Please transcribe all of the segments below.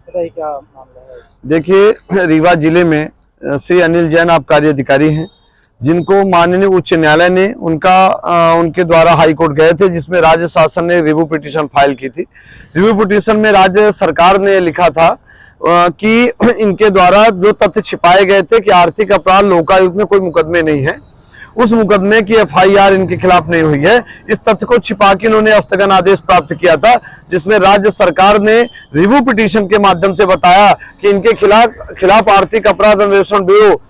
बताइए क्या मामला है। देखिए, रीवा जिले में श्री अनिल जैन आबकारी अधिकारी हैं, जिनको माननीय उच्च न्यायालय ने उनके द्वारा हाई कोर्ट गए थे, जिसमें राज्य शासन ने रिव्यू पिटीशन फाइल की थी। रिव्यू पिटीशन में राज्य सरकार ने लिखा था कि इनके द्वारा जो तथ्य छिपाए गए थे कि आर्थिक अपराध लोकायुक्त में कोई मुकदमे नहीं है, उस मुकदमे की एफआईआर इनके खिलाफ नहीं हुई है। इस तथ्य को छिपा के इन्होंने स्थगन आदेश प्राप्त किया था, जिसमें राज्य सरकार ने रिव्यू पिटीशन के माध्यम से बताया कि इनके खिलाफ आर्थिक अपराध अन्वेषण ब्यूरो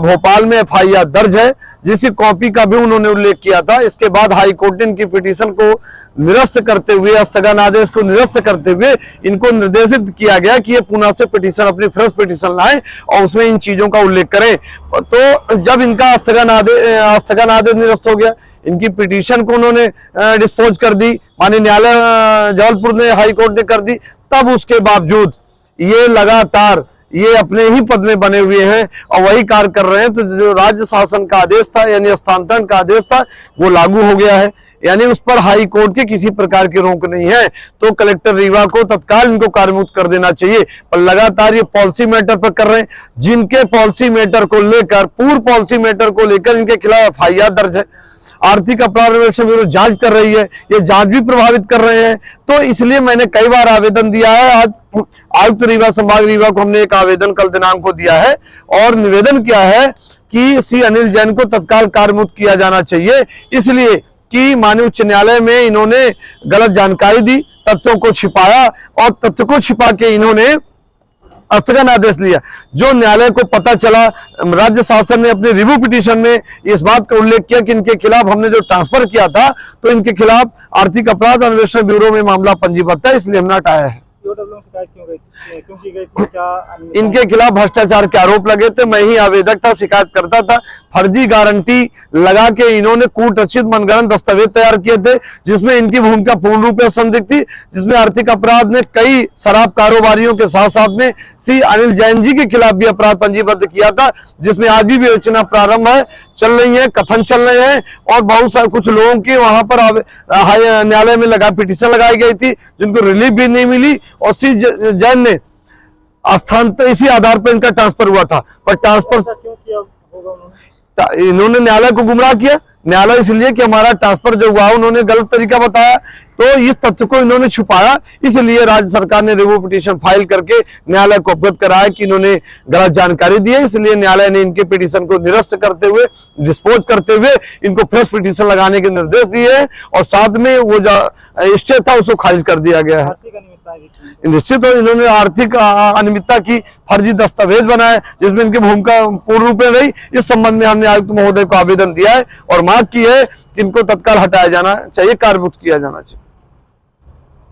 भोपाल में एफआईआर दर्ज है, जिसकी कॉपी का भी उन्होंने उल्लेख किया था। इसके बाद हाई कोर्ट ने इनकी पिटीशन को निरस्त करते हुए, स्थगन आदेश को निरस्त करते हुए इनको निर्देशित किया गया कि ये पुनः से पिटीशन, अपनी फ्रेश पिटीशन लाएं और उसमें इन चीजों का उल्लेख करें। तो जब इनका स्थगन आदेश निरस्त हो गया, इनकी पिटीशन को उन्होंने डिस्पोज कर दी, माननीय न्यायालय जबलपुर ने, हाई कोर्ट ने कर दी, तब उसके बावजूद ये लगातार ये अपने ही पद में बने हुए हैं और वही कार्य कर रहे हैं। तो जो राज्य शासन का आदेश था, यानी हस्तांतरण का आदेश था, वो लागू हो गया है, यानी उस पर हाई कोर्ट की किसी प्रकार की रोक नहीं है। तो कलेक्टर रीवा को तत्काल इनको कार्यमुक्त कर देना चाहिए। पर लगातार ये पॉलिसी मैटर पर कर रहे हैं, जिनके पॉलिसी मैटर को लेकर, पूर्व पॉलिसी मैटर को लेकर इनके खिलाफ एफआईआर दर्ज है। आर्थिक अपराध अन्वेषण ब्यूरो जांच कर रही है, ये जांच भी प्रभावित कर रहे हैं। तो इसलिए मैंने कई बार आवेदन दिया है। आज आयुक्त रीवा, संभाग रीवा को हमने एक आवेदन कल दिनांक को दिया है और निवेदन किया है कि श्री अनिल जैन को तत्काल कार्यमुक्त किया जाना चाहिए, इसलिए कि माननीय उच्च न्यायालय में इन्होंने गलत जानकारी दी, तथ्यों को छिपाया और तथ्य को छिपा के इन्होंने स्थगन आदेश लिया। जो न्यायालय को पता चला, राज्य शासन ने अपने रिव्यू पिटीशन में इस बात का उल्लेख किया कि इनके खिलाफ हमने जो ट्रांसफर किया था, तो इनके खिलाफ आर्थिक अपराध अन्वेषण ब्यूरो में मामला पंजीबद्ध है, इसलिए हमने हटाया है। इनके खिलाफ भ्रष्टाचार के आरोप लगे थे, मैं ही आवेदक था, शिकायत करता था। फर्जी गारंटी लगा के इन्होंने कूट रचित मनगढ़ंत दस्तावेज तैयार किए थे, जिसमें इनकी भूमिका पूर्ण रूप से संदिग्ध थी, जिसमें आर्थिक अपराध ने कई शराब कारोबारियों के साथ साथ में श्री अनिल जैन जी के खिलाफ भी अपराध पंजीबद्ध किया था, जिसमें आज भी विवेचना प्रारंभ है, चल रही है, कथन चल रहे हैं और बहुत सारे कुछ लोगों की वहां पर न्यायालय में पिटीशन लगाई गई थी, जिनको रिलीफ भी नहीं मिली और श्री जैन ने स्थानांतरण इसी आधार पर इनका ट्रांसफर हुआ था। पर ट्रांसफर क्यों किया होगा इन्होंने न्यायालय को गुमराह किया। न्यायालय इसलिए कि हमारा ट्रांसफर जो हुआ उन्होंने गलत तरीका बताया, तो इस तथ्य को इन्होंने छुपाया, इसलिए राज्य सरकार ने रिव्यू पिटीशन फाइल करके न्यायालय को अवगत कराया कि इन्होंने गलत जानकारी दी है। इसलिए न्यायालय ने इनके पिटीशन को निरस्त करते हुए, डिस्पोज करते हुए इनको फ्रेश पिटीशन लगाने के निर्देश दिए हैं और साथ में वो जो स्टे था उसको खारिज कर दिया गया है। निश्चित हो, इन्होंने आर्थिक अनियमितता की फर्जी दस्तावेज बनाए, जिसमें इनकी भूमिका पूर्ण रूप में रही। इस संबंध में हमने आयुक्त महोदय को आवेदन दिया है और मांग की है कि इनको तत्काल हटाया जाना चाहिए, कार्यमुक्त किया जाना चाहिए।